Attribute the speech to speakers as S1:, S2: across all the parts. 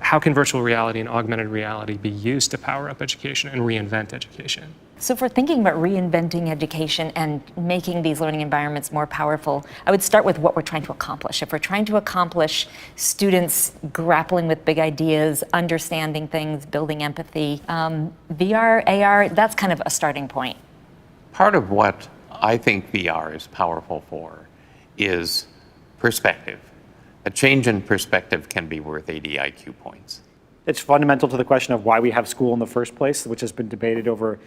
S1: how can virtual reality and augmented reality be used to power up education and reinvent education?
S2: So if we're thinking about reinventing education and making these learning environments more powerful, I would start with what we're trying to accomplish. If we're trying to accomplish students grappling with big ideas, understanding things, building empathy, VR, AR, that's kind of a starting point.
S3: Part of what I think VR is powerful for is perspective. A change in perspective can be worth 80 IQ points.
S4: It's fundamental to the question of why we have school in the first place, which has been debated over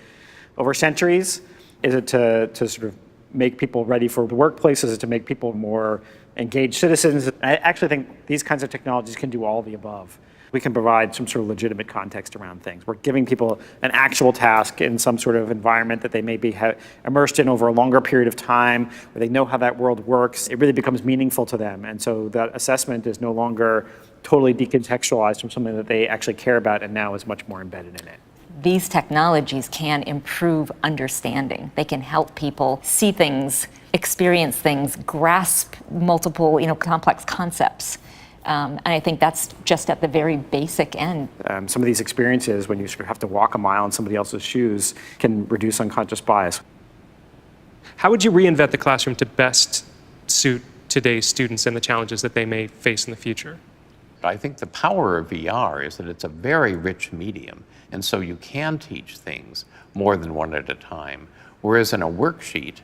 S4: centuries. Is it to sort of make people ready for the workplace? Is it to make people more engaged citizens? I actually think these kinds of technologies can do all of the above. We can provide some sort of legitimate context around things. We're giving people an actual task in some sort of environment that they may be immersed in over a longer period of time, where they know how that world works. It really becomes meaningful to them. And so that assessment is no longer totally decontextualized from something that they actually care about and now is much more embedded in it.
S2: These technologies can improve understanding. They can help people see things, experience things, grasp multiple, complex concepts. And I think that's just at the very basic end.
S4: Some of these experiences, when you sort of have to walk a mile in somebody else's shoes, can reduce unconscious bias.
S1: How would you reinvent the classroom to best suit today's students and the challenges that they may face in the future?
S3: I think the power of VR is that it's a very rich medium, and so you can teach things more than one at a time, whereas in a worksheet,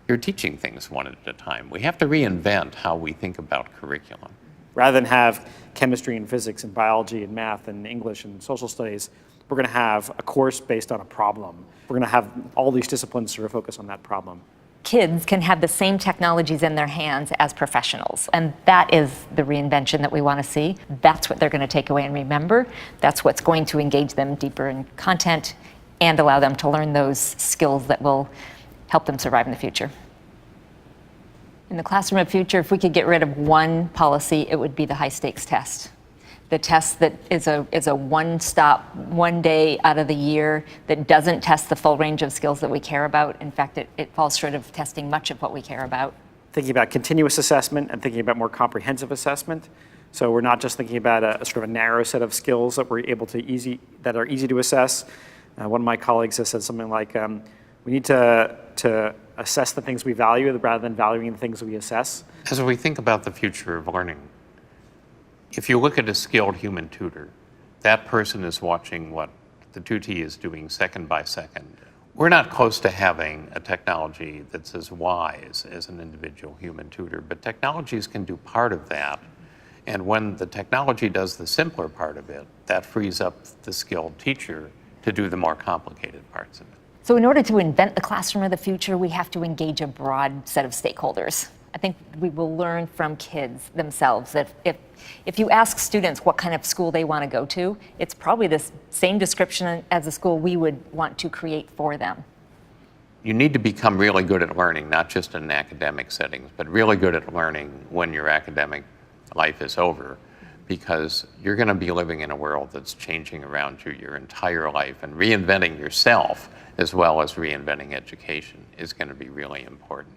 S3: you're teaching things one at a time. We have to reinvent how we think about curriculum.
S4: Rather than have chemistry and physics and biology and math and English and social studies, we're going to have a course based on a problem. We're going to have all these disciplines sort of focus on that problem.
S2: Kids can have the same technologies in their hands as professionals. And that is the reinvention that we want to see. That's what they're going to take away and remember. That's what's going to engage them deeper in content and allow them to learn those skills that will help them survive in the future. In the classroom of the future, if we could get rid of one policy, it would be the high-stakes test. The test that is a one-stop, one day out of the year that doesn't test the full range of skills that we care about. In fact, it falls short of testing much of what we care about.
S4: Thinking about continuous assessment and thinking about more comprehensive assessment. So we're not just thinking about a sort of a narrow set of skills that we're able to that are easy to assess. One of my colleagues has said something like, we need to assess the things we value rather than valuing the things we assess.
S3: As we think about the future of learning, if you look at a skilled human tutor, that person is watching what the tutee is doing second by second. We're not close to having a technology that's as wise as an individual human tutor, but technologies can do part of that. And when the technology does the simpler part of it, that frees up the skilled teacher to do the more complicated parts of it.
S2: So in order to invent the classroom of the future, we have to engage a broad set of stakeholders. I think we will learn from kids themselves. If you ask students what kind of school they want to go to, it's probably the same description as the school we would want to create for them.
S3: You need to become really good at learning, not just in academic settings, but really good at learning when your academic life is over, because you're going to be living in a world that's changing around you your entire life, and reinventing yourself as well as reinventing education is going to be really important.